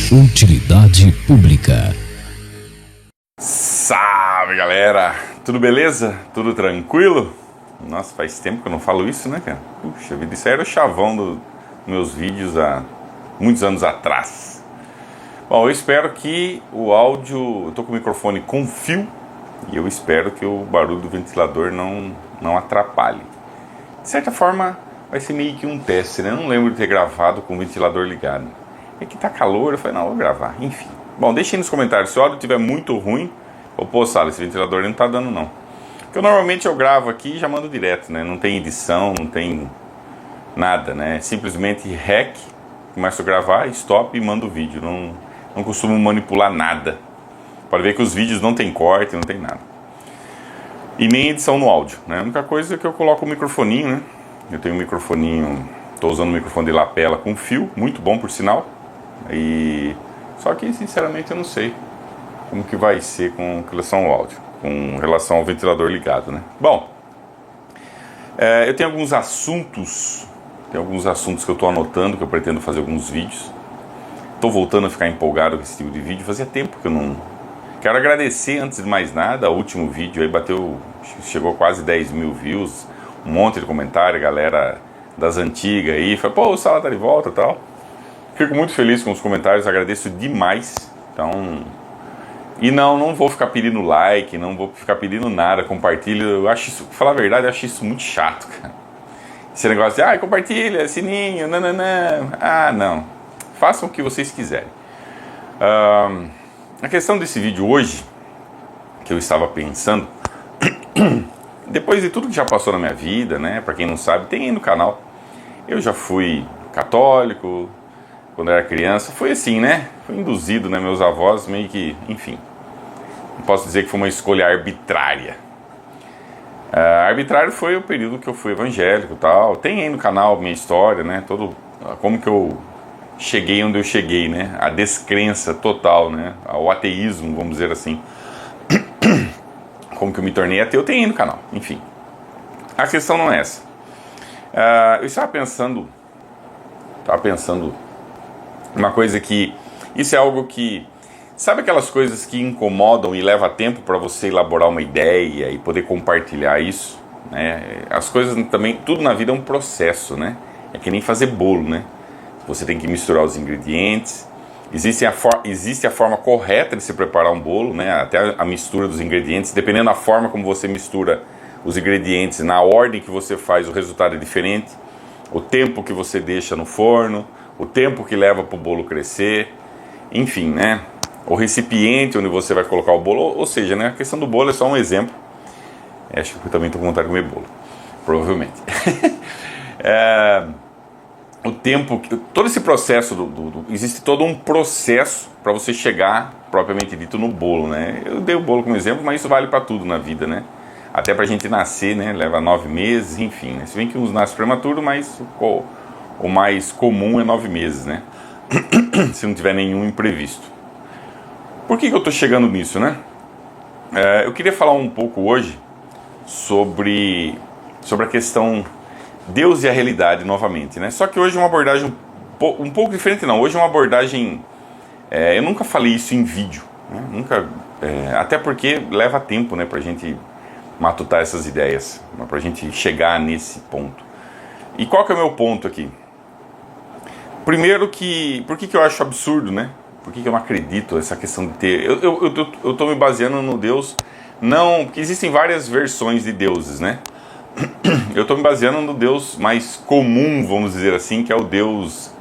Utilidade pública. Salve, galera! Tudo beleza? Tudo tranquilo? Nossa, faz tempo que eu não falo isso, né, cara? Puxa vida, isso aí era o chavão dos meus vídeos há muitos anos atrás. Bom, eu espero que o áudio... Eu tô com o microfone com fio e eu espero que o barulho do ventilador não atrapalhe. De certa forma, vai ser meio que um teste, né? Eu não lembro de ter gravado com o ventilador ligado. É que tá calor, eu falei, não, vou gravar, enfim. Bom, deixem nos comentários, se o áudio estiver muito ruim, ou pô, Sala, esse ventilador não tá dando não. Porque normalmente eu gravo aqui e já mando direto, né? Não tem edição, não tem nada, né? Simplesmente rec, começo a gravar, stop e mando o vídeo. Não costumo manipular nada. Pode ver que os vídeos não tem corte, não tem nada. E nem edição no áudio, né? A única coisa é que eu coloco o microfoninho, né? Eu tenho um microfoninho, tô usando um microfone de lapela com fio, muito bom por sinal. Só que sinceramente eu não sei como que vai ser com relação ao áudio, com relação ao ventilador ligado, né? Bom, eu tenho alguns assuntos que eu estou anotando, que eu pretendo fazer alguns vídeos. Estou voltando a ficar empolgado com esse tipo de vídeo, fazia tempo que eu não... Quero agradecer, antes de mais nada, o último vídeo aí chegou quase 10 mil views, um monte de comentário, galera das antigas aí, falou, pô, o Sala tá de volta e tal. Fico muito feliz com os comentários, agradeço demais. Então, e não vou ficar pedindo like, não vou ficar pedindo nada, compartilha. Eu acho isso, pra falar a verdade, eu acho isso muito chato, cara. Esse negócio de, compartilha, sininho, nananã. Não. Façam o que vocês quiserem. A questão desse vídeo hoje, que eu estava pensando, depois de tudo que já passou na minha vida, né? Pra quem não sabe, tem aí no canal. Eu já fui católico. Quando eu era criança, foi assim, né? Foi induzido, né? Meus avós meio que, enfim. Não posso dizer que foi uma escolha arbitrária. Arbitrário foi o período que eu fui evangélico e tal. Tem aí no canal minha história, né? Como que eu cheguei onde eu cheguei, né? A descrença total, né? O ateísmo, vamos dizer assim. Como que eu me tornei ateu, tem aí no canal. Enfim. A questão não é essa. Eu estava pensando uma coisa que, isso é algo que, sabe aquelas coisas que incomodam e leva tempo para você elaborar uma ideia e poder compartilhar isso, né? As coisas também, tudo na vida é um processo, né? É que nem fazer bolo, né? Você tem que misturar os ingredientes, existe a forma correta de se preparar um bolo, né? Até a mistura dos ingredientes, dependendo da forma como você mistura os ingredientes, na ordem que você faz, o resultado é diferente, o tempo que você deixa no forno, o tempo que leva para o bolo crescer, enfim, né? O recipiente onde você vai colocar o bolo, ou seja, né? A questão do bolo é só um exemplo. Acho que eu também estou com vontade de comer bolo, provavelmente. O tempo, todo esse processo, existe todo um processo para você chegar, propriamente dito, no bolo, né? Eu dei o bolo como exemplo, mas isso vale para tudo na vida, né? Até para a gente nascer, né? Leva 9 meses, enfim, né? Se bem que uns nascem prematuro, mas o mais comum é 9 meses, né? Se não tiver nenhum imprevisto. Por que eu estou chegando nisso, né? Eu queria falar um pouco hoje sobre a questão Deus e a realidade novamente, né? Só que hoje é uma abordagem um pouco diferente, não. Hoje é uma abordagem... eu nunca falei isso em vídeo, né? Até porque leva tempo, né? Pra gente matutar essas ideias, pra gente chegar nesse ponto. E qual que é o meu ponto aqui? Primeiro por que eu acho absurdo, né? Por que eu não acredito nessa questão de ter... Eu tô me baseando no Deus... Não, porque existem várias versões de deuses, né? Eu tô me baseando no Deus mais comum, vamos dizer assim, que é o Deus...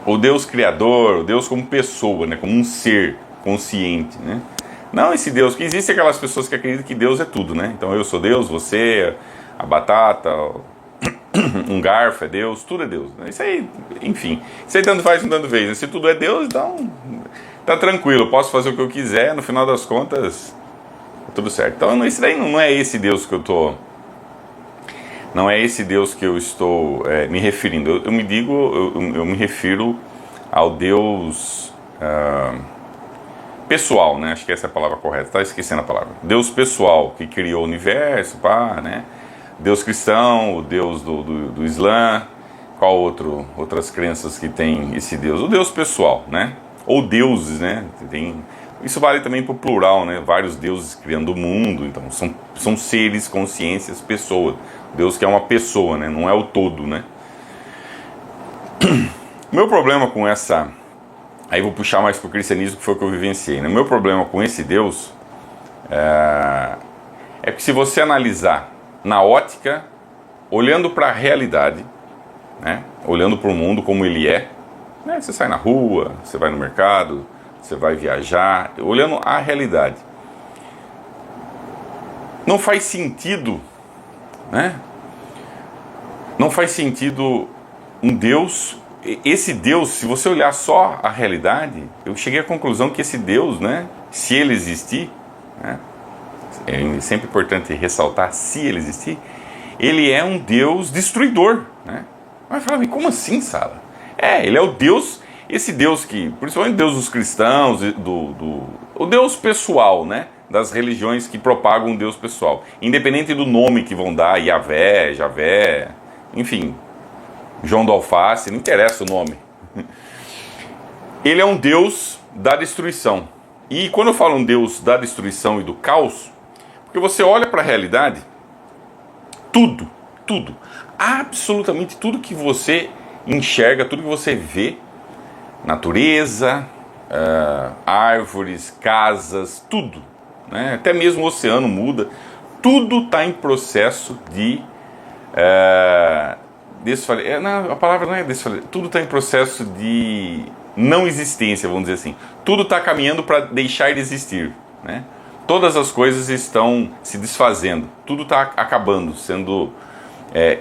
o Deus criador, o Deus como pessoa, né? Como um ser consciente, né? Não esse Deus, que existem aquelas pessoas que acreditam que Deus é tudo, né? Então eu sou Deus, você, a batata... um garfo é Deus, tudo é Deus. Isso aí, enfim, isso aí tanto faz, tanto vez, né? Se tudo é Deus, então tá tranquilo, posso fazer o que eu quiser, no final das contas, tá tudo certo. Então isso daí não é esse Deus que eu tô... Não é esse Deus que eu estou me referindo. Eu me refiro ao Deus pessoal, né? Acho que essa é a palavra correta, tá esquecendo a palavra. Deus pessoal, que criou o universo, né? Deus cristão, o Deus do Islã, qual outras crenças que tem esse Deus? O Deus pessoal, né? Ou deuses, né? Isso vale também para o plural, né? Vários deuses criando o mundo, então são seres, consciências, pessoas. Deus que é uma pessoa, né? Não é o todo, né? Meu problema com essa... Aí vou puxar mais para o cristianismo, que foi o que eu vivenciei, né? Meu problema com esse Deus é que se você analisar na ótica, olhando para a realidade, né? Olhando para o mundo como ele é, né? Você sai na rua, você vai no mercado, você vai viajar, olhando a realidade. Não faz sentido, né? Não faz sentido um Deus... Esse Deus, se você olhar só a realidade, eu cheguei à conclusão que esse Deus, né? Se ele existir, né? É sempre importante ressaltar, se ele existir, ele é um Deus destruidor, né? Mas fala, como assim, Sala? Ele é o Deus, esse Deus que, principalmente o Deus dos cristãos, o Deus pessoal, né? Das religiões que propagam um Deus pessoal, independente do nome que vão dar, Yahvé, Javé, enfim, João do Alface, não interessa o nome. Ele é um Deus da destruição. E quando eu falo um Deus da destruição e do caos, porque você olha para a realidade, tudo, absolutamente tudo que você enxerga, tudo que você vê, natureza, árvores, casas, tudo, né? Até mesmo o oceano muda, tudo está em processo de desfalecer. A palavra não é desfalecer, tudo está em processo de não existência, vamos dizer assim. Tudo está caminhando para deixar de existir, né? Todas as coisas estão se desfazendo, tudo está acabando, sendo...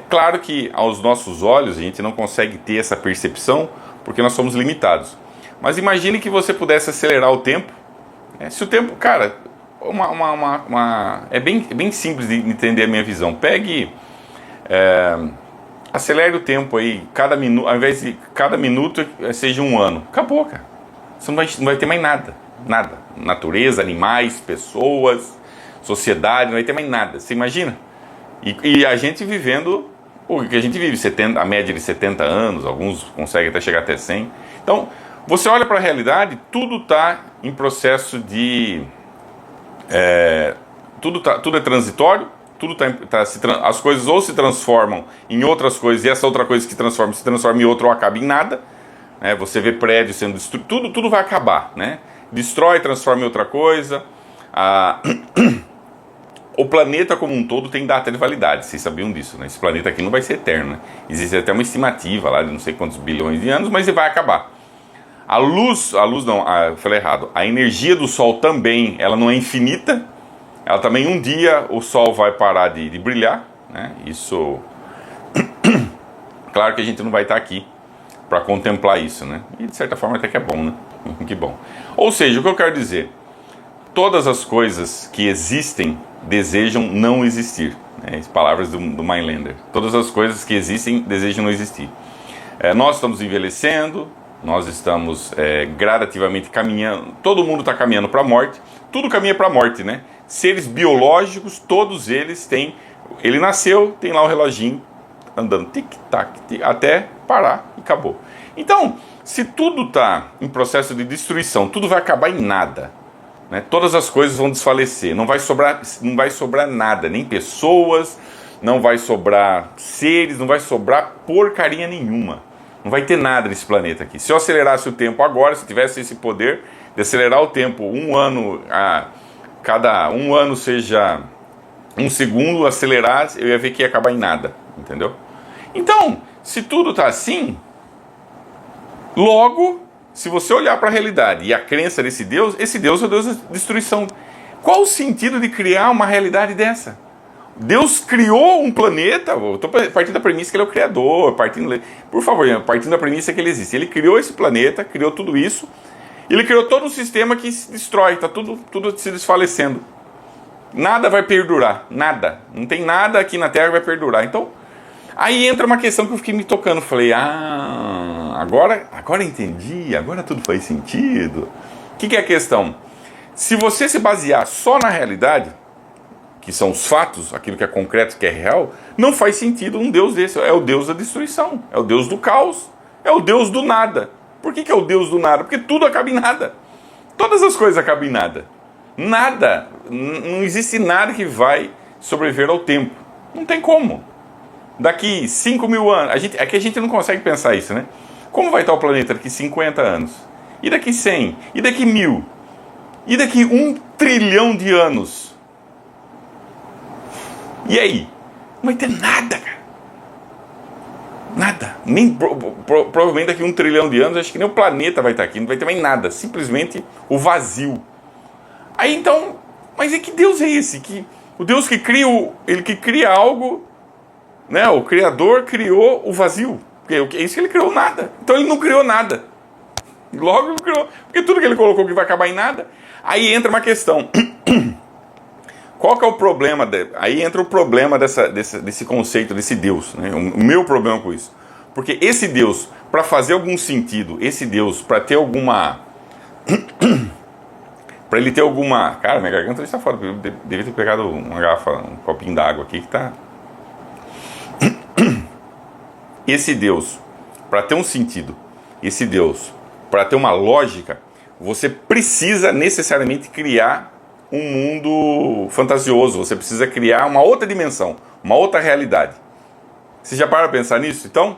claro que aos nossos olhos a gente não consegue ter essa percepção porque nós somos limitados. Mas imagine que você pudesse acelerar o tempo. Se o tempo, cara, é bem simples de entender a minha visão. Pegue, acelere o tempo aí, cada minuto, ao invés de cada minuto seja um ano. Acabou, cara. Você não vai ter mais nada. Nada. Natureza, animais, pessoas, sociedade, não vai ter mais nada. Você imagina? E a gente vivendo o que a gente vive, a média de 70 anos, alguns conseguem até chegar até 100. Então, você olha para a realidade, tudo está em processo de... tudo é transitório, as coisas ou se transformam em outras coisas, e essa outra coisa que se transforma em outra ou acaba em nada. Né? Você vê prédios sendo destruídos, tudo vai acabar, né? Destrói, transforma em outra coisa. O planeta como um todo tem data de validade, vocês sabiam disso, né? Esse planeta aqui não vai ser eterno, né? Existe até uma estimativa lá de não sei quantos bilhões de anos, mas ele vai acabar. Eu falei errado. A energia do Sol também, ela não é infinita. Ela também, um dia o Sol vai parar de brilhar, né? Isso... Claro que a gente não vai estar aqui para contemplar isso, né? E de certa forma até que é bom, né? Que bom. Ou seja, o que eu quero dizer, todas as coisas que existem desejam não existir, né? As palavras do Mindlander. Todas as coisas que existem desejam não existir. Nós estamos envelhecendo, nós estamos gradativamente caminhando, todo mundo está caminhando para a morte, tudo caminha para a morte, né? Seres biológicos, todos eles têm, ele nasceu, tem lá o reloginho andando tic-tac, até parar e acabou. Então, se tudo está em processo de destruição, tudo vai acabar em nada, né? Todas as coisas vão desfalecer, não vai sobrar nada, nem pessoas, não vai sobrar seres, não vai sobrar porcaria nenhuma. Não vai ter nada nesse planeta aqui. Se eu acelerasse o tempo agora, se tivesse esse poder de acelerar o tempo um ano, cada um ano seja um segundo, acelerar, eu ia ver que ia acabar em nada, entendeu? Então, se tudo está assim, logo, se você olhar para a realidade e a crença desse Deus, esse Deus é o Deus da destruição. Qual o sentido de criar uma realidade dessa? Deus criou um planeta, eu estou partindo da premissa que ele é o criador, por favor, partindo da premissa que ele existe. Ele criou esse planeta, criou tudo isso, ele criou todo um sistema que se destrói, está tudo se desfalecendo. Nada vai perdurar, nada. Não tem nada aqui na Terra que vai perdurar. Então, aí entra uma questão que eu fiquei me tocando. Falei, agora entendi, agora tudo faz sentido. O que é a questão? Se você se basear só na realidade, que são os fatos, aquilo que é concreto, que é real, não faz sentido um Deus desse. É o Deus da destruição, é o Deus do caos, é o Deus do nada. Por que é o Deus do nada? Porque tudo acaba em nada. Todas as coisas acabam em nada. Nada, não existe nada que vai sobreviver ao tempo. Não tem como. Daqui 5.000 anos, é que a gente não consegue pensar isso, né? Como vai estar o planeta daqui 50 anos? E daqui 100? E daqui 1.000? E daqui 1 trilhão de anos? E aí? Não vai ter nada, cara. Nada. Nem, provavelmente daqui 1 trilhão de anos, acho que nem o planeta vai estar aqui. Não vai ter mais nada. Simplesmente o vazio. Aí então, mas que Deus é esse? O Deus que cria, ele que cria algo, né? O Criador criou o vazio. Porque é isso que ele criou, nada. Então ele não criou nada. Logo ele criou. Porque tudo que ele colocou que vai acabar em nada. Aí entra uma questão. Qual que é o problema? Aí entra o problema desse conceito, desse Deus, né? O meu problema com isso. Porque esse Deus, para fazer algum sentido, esse Deus, para ter alguma... para ele ter alguma... Cara, minha garganta está fora. Eu devia ter pegado uma garrafa, um copinho d'água aqui que tá... Esse Deus, para ter um sentido, esse Deus, para ter uma lógica, você precisa necessariamente criar um mundo fantasioso, você precisa criar uma outra dimensão, uma outra realidade. Você já para pensar nisso? Então,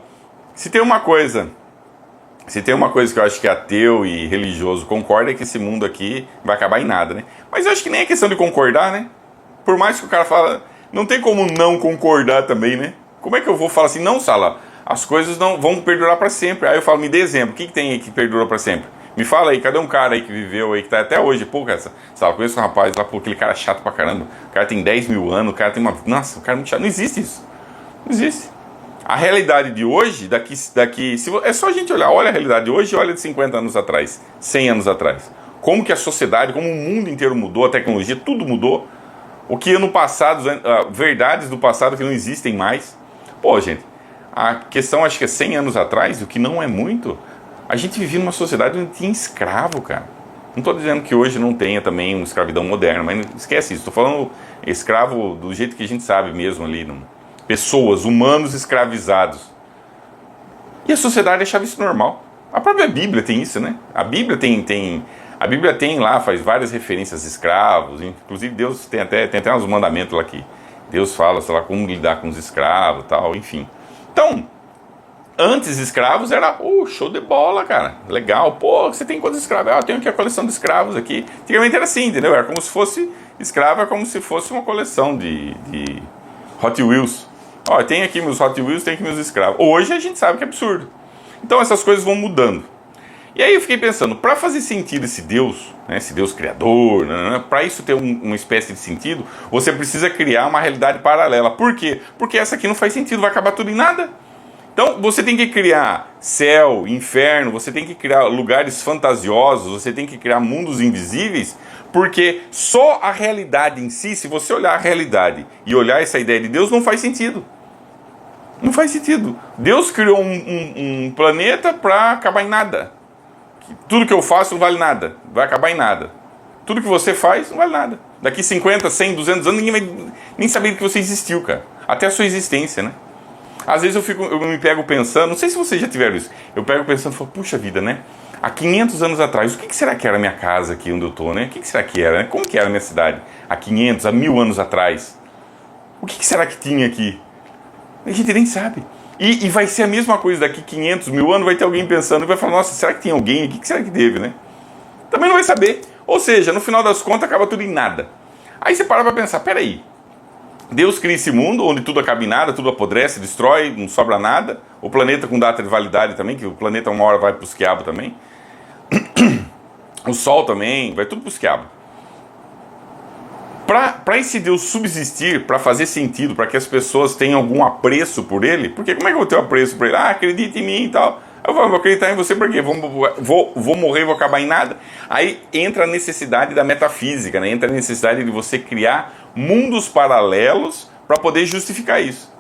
se tem uma coisa que eu acho que ateu e religioso concorda, é que esse mundo aqui vai acabar em nada, né? Mas eu acho que nem é questão de concordar, né? Por mais que o cara fala, não tem como não concordar também, né? Como é que eu vou falar assim, não, Sala, as coisas não vão perdurar para sempre? Aí eu falo, me dê exemplo, o que tem aí que perdura para sempre? Me fala aí, cadê um cara aí que viveu aí, que tá até hoje? Pô, cara, sabe, eu conheço um rapaz lá, pô, aquele cara chato pra caramba, o cara tem 10.000 anos, o cara tem uma... Nossa, o cara é muito chato, não existe isso, não existe. A realidade de hoje, é só a gente olha a realidade de hoje e olha de 50 anos atrás, 100 anos atrás. Como que a sociedade, como o mundo inteiro mudou, a tecnologia, tudo mudou. O que no passado, verdades do passado que não existem mais. Pô, gente, a questão acho que é 100 anos atrás, o que não é muito, a gente vivia numa sociedade onde tinha escravo, cara. Não estou dizendo que hoje não tenha também uma escravidão moderna, mas esquece isso. Estou falando escravo do jeito que a gente sabe mesmo ali, pessoas, humanos escravizados. E a sociedade achava isso normal. A própria Bíblia tem isso, né? A Bíblia tem lá, faz várias referências a escravos. Inclusive Deus tem até uns mandamentos lá que Deus fala, sei lá, como lidar com os escravos e tal, enfim. Então, antes escravos era, show de bola, cara. Legal, pô, você tem quantos escravos? Eu tenho aqui a coleção de escravos aqui. Antigamente era assim, entendeu? Era como se fosse, escravo é como se fosse uma coleção de Hot Wheels. Ó, tem aqui meus Hot Wheels, tem aqui meus escravos. Hoje a gente sabe que é absurdo. Então essas coisas vão mudando. E aí eu fiquei pensando, para fazer sentido esse Deus, né, esse Deus criador, para isso ter uma espécie de sentido, você precisa criar uma realidade paralela. Por quê? Porque essa aqui não faz sentido, vai acabar tudo em nada. Então você tem que criar céu, inferno, você tem que criar lugares fantasiosos, você tem que criar mundos invisíveis, porque só a realidade em si, se você olhar a realidade e olhar essa ideia de Deus, não faz sentido. Não faz sentido. Deus criou um planeta para acabar em nada. Tudo que eu faço não vale nada, vai acabar em nada. Tudo que você faz não vale nada. Daqui 50, 100, 200 anos, ninguém vai nem saber que você existiu, cara. Até a sua existência, né? Às vezes eu me pego pensando, não sei se vocês já tiveram isso, eu pego pensando, falo, puxa vida, né? Há 500 anos atrás, o que será que era a minha casa aqui onde eu tô, né? O que será que era, né? Como que era a minha cidade? Há 500, há 1.000 anos atrás. O que será que tinha aqui? A gente nem sabe. E vai ser a mesma coisa daqui 500, 1.000 anos, vai ter alguém pensando e vai falar, nossa, será que tem alguém aqui? O que será que teve, né? Também não vai saber. Ou seja, no final das contas, acaba tudo em nada. Aí você para pra pensar, peraí, Deus cria esse mundo onde tudo acaba em nada, tudo apodrece, destrói, não sobra nada. O planeta com data de validade também, que o planeta uma hora vai pros quiabos também. O Sol também, vai tudo pros quiabos. Para esse Deus subsistir, para fazer sentido, para que as pessoas tenham algum apreço por ele, porque como é que eu vou ter um apreço por ele? Ah, acredita em mim e tal. Eu vou acreditar em você porque vou morrer, vou acabar em nada. Aí entra a necessidade da metafísica, né? Entra a necessidade de você criar mundos paralelos para poder justificar isso.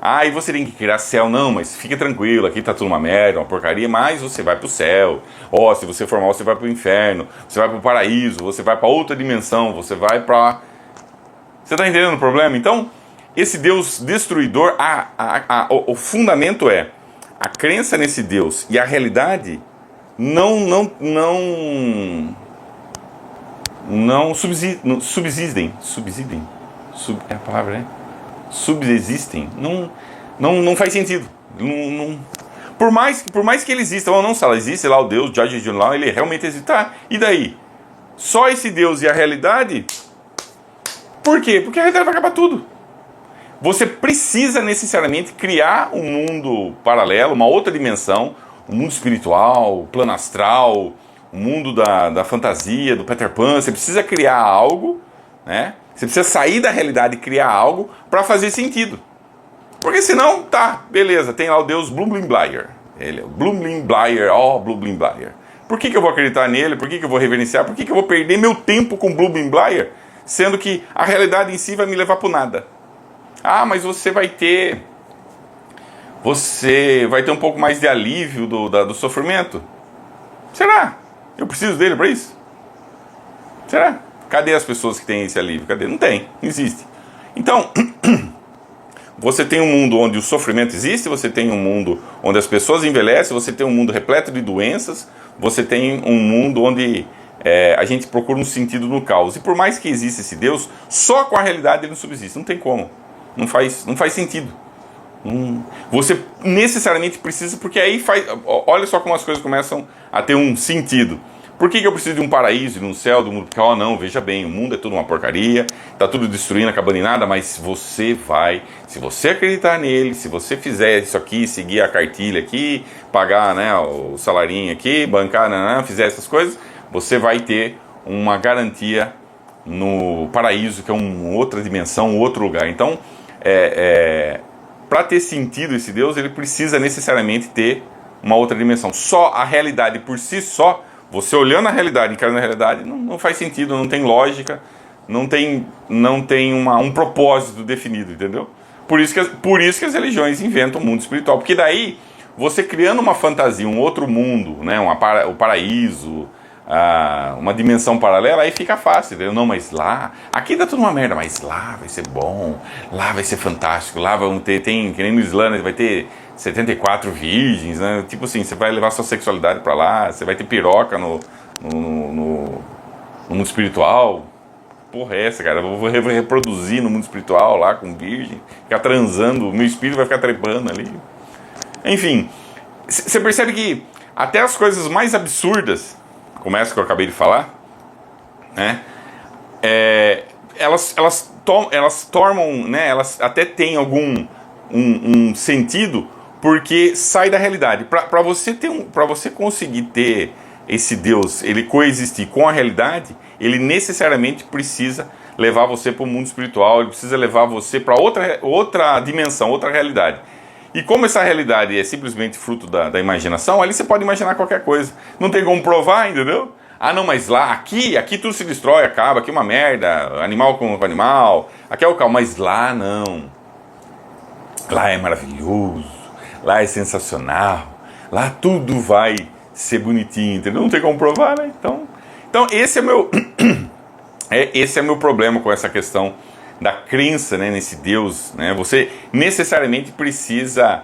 Ah, e você tem que criar céu. Não, mas fique tranquilo, aqui tá tudo uma merda, uma porcaria, mas você vai pro céu. Ó, se você for mal, você vai pro inferno, você vai pro paraíso, você vai para outra dimensão, você vai para... Você está entendendo o problema? Então, esse Deus destruidor, o fundamento é a crença nesse Deus e a realidade não subsistem. É a palavra, né? Subsistem. Não faz sentido. Por mais que ele exista, ou não, se ela existe lá, o Deus, George Junlau, ele realmente existe. E daí? Só esse Deus e a realidade? Por quê? Porque a realidade vai acabar tudo. Você precisa necessariamente criar um mundo paralelo, uma outra dimensão, um mundo espiritual, plano astral, o mundo da fantasia, do Peter Pan. Você precisa criar algo, né? Você precisa sair da realidade e criar algo para fazer sentido. Porque senão, tá, beleza, tem lá o Deus Blumblin-Blair. Ele é o Blumblin-Blair, Blumblin-Blair. Por que eu vou acreditar nele? Por que eu vou reverenciar? Por que eu vou perder meu tempo com Blumblin-Blair? Sendo que a realidade em si vai me levar para nada. Ah, mas você vai ter um pouco mais de alívio do sofrimento? Será? Eu preciso dele para isso? Será? Cadê as pessoas que têm esse alívio? Cadê? Não tem, não existe. Então, você tem um mundo onde o sofrimento existe, você tem um mundo onde as pessoas envelhecem, você tem um mundo repleto de doenças, você tem um mundo onde a gente procura um sentido no caos. E por mais que exista esse Deus, só com a realidade ele não subsiste, não tem como. Não faz sentido. Você necessariamente precisa, porque aí olha só como as coisas começam a ter um sentido. Por que eu preciso de um paraíso, de um céu, de um mundo? Porque, não, veja bem, o mundo é tudo uma porcaria, está tudo destruindo, acabando em nada, mas você vai, se você acreditar nele, se você fizer isso aqui, seguir a cartilha aqui, pagar, né, o salarinho aqui, bancar, fizer essas coisas, você vai ter uma garantia no paraíso, que é uma outra dimensão, um outro lugar. Então, para ter sentido esse Deus, ele precisa necessariamente ter uma outra dimensão. Só a realidade por si só, você olhando a realidade, encarando a realidade, não faz sentido, não tem lógica, não tem um propósito definido, entendeu? Por isso que as religiões inventam o mundo espiritual, porque daí, você criando uma fantasia, um outro mundo, né, o paraíso, uma dimensão paralela, aí fica fácil, entendeu? Não, mas lá, aqui dá tudo uma merda, mas lá vai ser bom, lá vai ser fantástico, lá vão ter, que nem no Islã, vai ter 74 virgens, né? Tipo assim, você vai levar sua sexualidade pra lá, você vai ter piroca no mundo espiritual. Porra é essa, cara? Eu vou reproduzir no mundo espiritual lá com virgem, ficar transando, o meu espírito vai ficar trepando ali. Enfim, você percebe que até as coisas mais absurdas, como essa que eu acabei de falar, né? Elas tornam, né? Elas até têm algum um sentido, porque sai da realidade. Para você conseguir ter esse Deus, ele coexistir com a realidade, ele necessariamente precisa levar você para o mundo espiritual, ele precisa levar você para outra dimensão, outra realidade. E como essa realidade é simplesmente fruto da imaginação, ali você pode imaginar qualquer coisa. Não tem como provar, entendeu? Ah, não, mas lá, aqui tudo se destrói, acaba, aqui é uma merda, animal com animal, aqui é o caos, mas lá não. Lá é maravilhoso, lá é sensacional, lá tudo vai ser bonitinho, entendeu? Não tem como provar, né? Então esse é meu problema com essa questão da crença, né, nesse Deus, né? Você necessariamente precisa,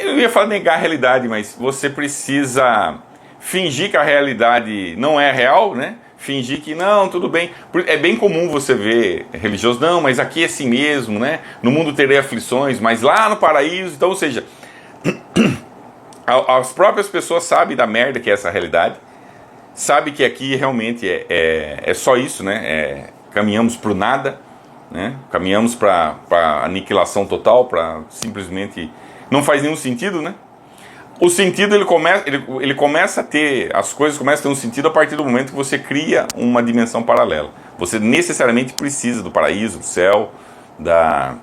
eu ia falar negar a realidade, mas você precisa fingir que a realidade não é real, né? Fingir que não, tudo bem. É bem comum você ver religiosos, não, mas aqui é assim mesmo, né? No mundo terei aflições, mas lá no paraíso, então, ou seja, as próprias pessoas sabem da merda que é essa realidade, sabem que aqui realmente é só isso, né? Caminhamos para o nada, né? Caminhamos para aniquilação total, para simplesmente não faz nenhum sentido, né? O sentido ele começa a ter, as coisas começam a ter um sentido a partir do momento que você cria uma dimensão paralela. Você necessariamente precisa do paraíso, do céu, das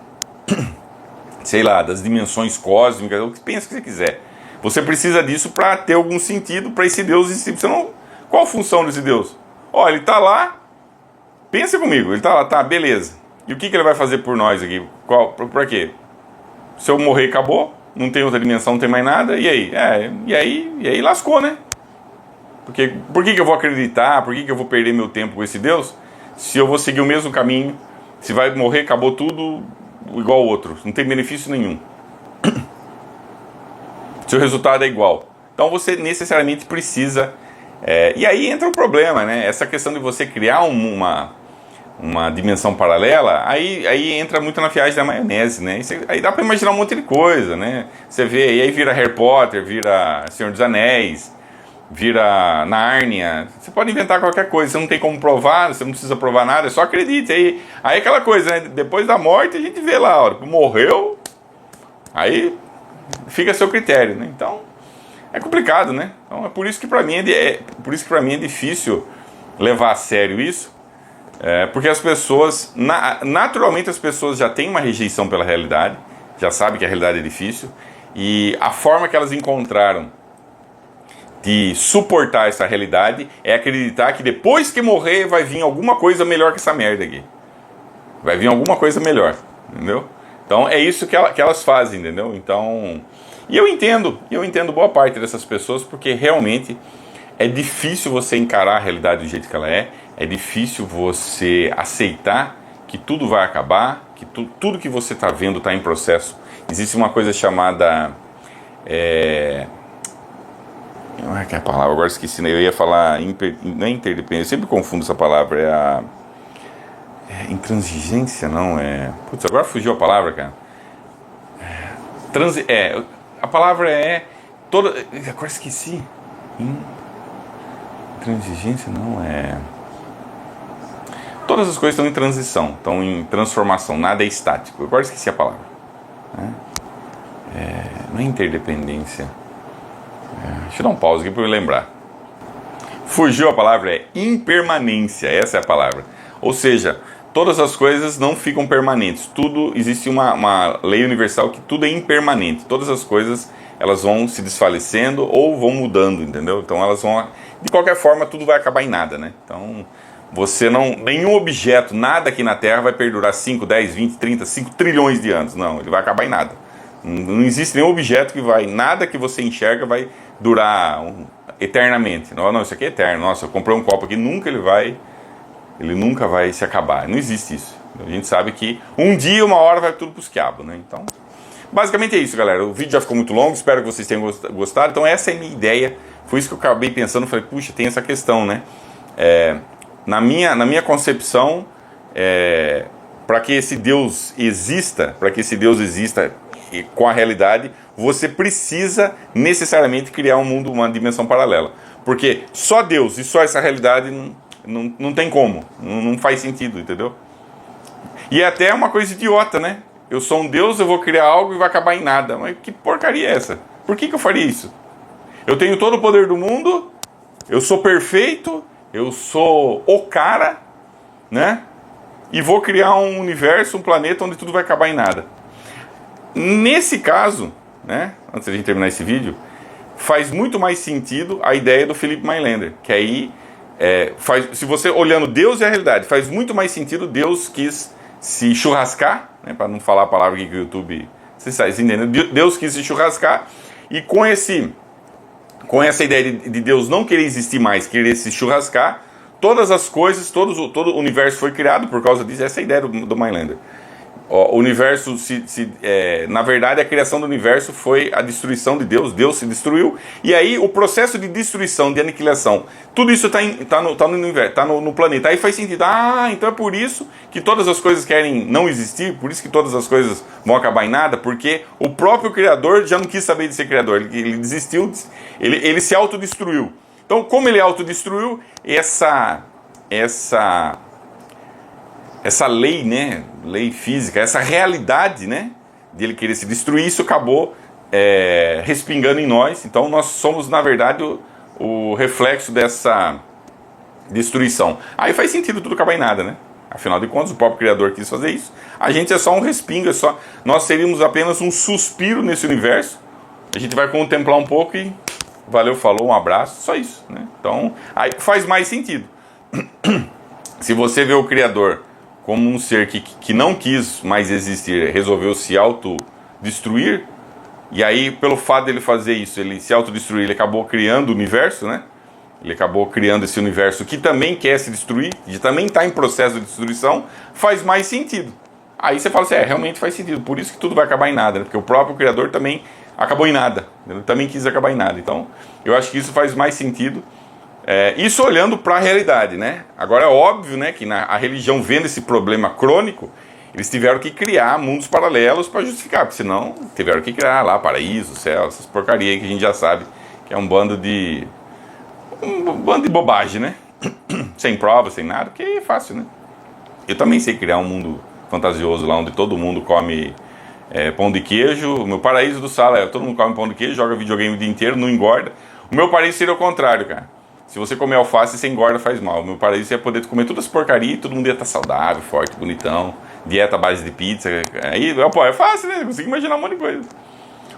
dimensões cósmicas, o que pensa que você quiser. Você precisa disso para ter algum sentido para esse Deus em si. Qual a função desse Deus? Ele está lá, pensa comigo, ele está lá, tá, beleza. E o que ele vai fazer por nós aqui? Para quê? Se eu morrer, acabou. Não tem outra dimensão, não tem mais nada, e aí? E aí lascou, né? Porque por que eu vou acreditar? Por que eu vou perder meu tempo com esse Deus? se eu vou seguir o mesmo caminho, se vai morrer, acabou tudo igual ao outro, não tem benefício nenhum. Se o resultado é igual. Então você necessariamente precisa... e aí entra o problema, né? Essa questão de você criar uma dimensão paralela, aí entra muito na viagem da maionese, né? Aí dá pra imaginar um monte de coisa, né? Você vê, e aí vira Harry Potter, vira Senhor dos Anéis, vira Nárnia. Você pode inventar qualquer coisa, você não tem como provar, você não precisa provar nada, só acredite. Aí aquela coisa, né? Depois da morte a gente vê lá, a hora que morreu, aí fica a seu critério, né? Então é complicado, né? Então é por isso que pra mim é difícil levar a sério isso. Porque as pessoas, naturalmente as pessoas já têm uma rejeição pela realidade, já sabem que a realidade é difícil, e a forma que elas encontraram de suportar essa realidade é acreditar que depois que morrer vai vir alguma coisa melhor que essa merda aqui. Vai vir alguma coisa melhor, entendeu? Então é isso que elas fazem, entendeu? Então, e eu entendo boa parte dessas pessoas, porque realmente é difícil você encarar a realidade do jeito que ela é difícil você aceitar que tudo vai acabar, que tudo que você está vendo está em processo. Existe uma coisa chamada... Não é que é a palavra, agora esqueci, né? Eu ia falar... Não é interdependência, eu sempre confundo essa palavra, intransigência, não, Putz, agora fugiu a palavra, cara. A palavra agora esqueci. Intransigência, não, Todas as coisas estão em transição, estão em transformação, nada é estático. Agora esqueci a palavra. Não é interdependência. Deixa eu dar um pause aqui para eu lembrar. Fugiu a palavra, impermanência, essa é a palavra. Ou seja, todas as coisas não ficam permanentes. Existe uma lei universal que tudo é impermanente. Todas as coisas, elas vão se desfalecendo ou vão mudando, entendeu? Então elas vão... De qualquer forma, tudo vai acabar em nada, né? Então... nenhum objeto, nada aqui na Terra vai perdurar 5, 10, 20, 30, 5 trilhões de anos. Não, ele vai acabar em nada. Não existe nenhum objeto nada que você enxerga vai durar eternamente. Não, isso aqui é eterno. Nossa, eu comprei um copo aqui, ele nunca vai se acabar. Não existe isso. A gente sabe que um dia, uma hora vai tudo pros quiabos, né? Então, basicamente é isso, galera. O vídeo já ficou muito longo, espero que vocês tenham gostado. Então essa é a minha ideia. Foi isso que eu acabei pensando, falei, puxa, tem essa questão, né? Na minha concepção, para que esse Deus exista com a realidade, você precisa necessariamente criar um mundo, uma dimensão paralela. Porque só Deus e só essa realidade não tem como, não faz sentido, entendeu? E é até uma coisa idiota, né? Eu sou um Deus, eu vou criar algo e vai acabar em nada. Mas que porcaria é essa? Por que eu faria isso? Eu tenho todo o poder do mundo, eu sou perfeito, eu sou o cara, né? E vou criar um universo, um planeta onde tudo vai acabar em nada. Nesse caso, né? Antes de a gente terminar esse vídeo, faz muito mais sentido a ideia do Philip Mailander, que aí, se você olhando Deus e a realidade, faz muito mais sentido. Deus quis se churrascar, né? Para não falar a palavra aqui que o YouTube... Vocês entendem? Deus quis se churrascar e com essa ideia de Deus não querer existir mais, querer se churrascar, todas as coisas, todo o universo foi criado por causa disso. Essa é a ideia do Mailander. O universo, na verdade, a criação do universo foi a destruição de Deus. Deus se destruiu. E aí o processo de destruição, de aniquilação, tudo isso está no universo, está no planeta. Aí faz sentido. Então é por isso que todas as coisas querem não existir, por isso que todas as coisas vão acabar em nada, porque o próprio Criador já não quis saber de ser Criador. Ele desistiu, ele se autodestruiu. Então, como ele autodestruiu, essa lei, né, lei física, essa realidade, né, de ele querer se destruir, isso acabou respingando em nós. Então nós somos, na verdade, o reflexo dessa destruição. Aí faz sentido tudo acabar em nada, né? Afinal de contas, o próprio Criador quis fazer isso. A gente é só um respingo, nós seríamos apenas um suspiro nesse universo. A gente vai contemplar um pouco e valeu, falou, um abraço, só isso, né? Então, aí faz mais sentido. Se você vê o Criador como um ser que não quis mais existir, resolveu se autodestruir, e aí, pelo fato dele fazer isso, ele se autodestruir, ele acabou criando o universo, né? ele acabou criando esse universo que também quer se destruir, que também está em processo de destruição, faz mais sentido. Aí você fala assim, realmente faz sentido, por isso que tudo vai acabar em nada, né? Porque o próprio Criador também acabou em nada, ele também quis acabar em nada. Então, eu acho que isso faz mais sentido, isso olhando para a realidade, né? Agora é óbvio, né, que a religião vendo esse problema crônico, eles tiveram que criar mundos paralelos para justificar, porque senão tiveram que criar lá paraíso, céu, essas porcarias que a gente já sabe que é um bando de bobagem, né? Sem prova, sem nada, que é fácil, né? Eu também sei criar um mundo fantasioso lá onde todo mundo come pão de queijo. O meu paraíso do Sala todo mundo come pão de queijo, joga videogame o dia inteiro, não engorda. O meu paraíso seria o contrário, cara. Se você comer alface, você engorda, faz mal. O meu paraíso ia poder comer todas as porcarias e todo mundo ia estar saudável, forte, bonitão. Dieta à base de pizza. Aí, pô, é fácil, né? Eu consigo imaginar um monte de coisa.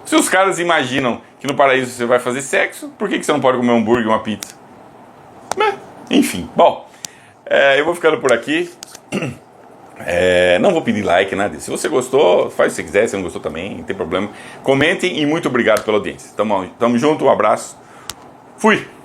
Se os caras imaginam que no paraíso você vai fazer sexo, por que você não pode comer um hambúrguer e uma pizza? Enfim, bom, eu vou ficando por aqui. Não vou pedir like, nada disso. Se você gostou, faz o que você quiser. Se não gostou também, não tem problema. Comentem e muito obrigado pela audiência. Tamo junto, um abraço. Fui!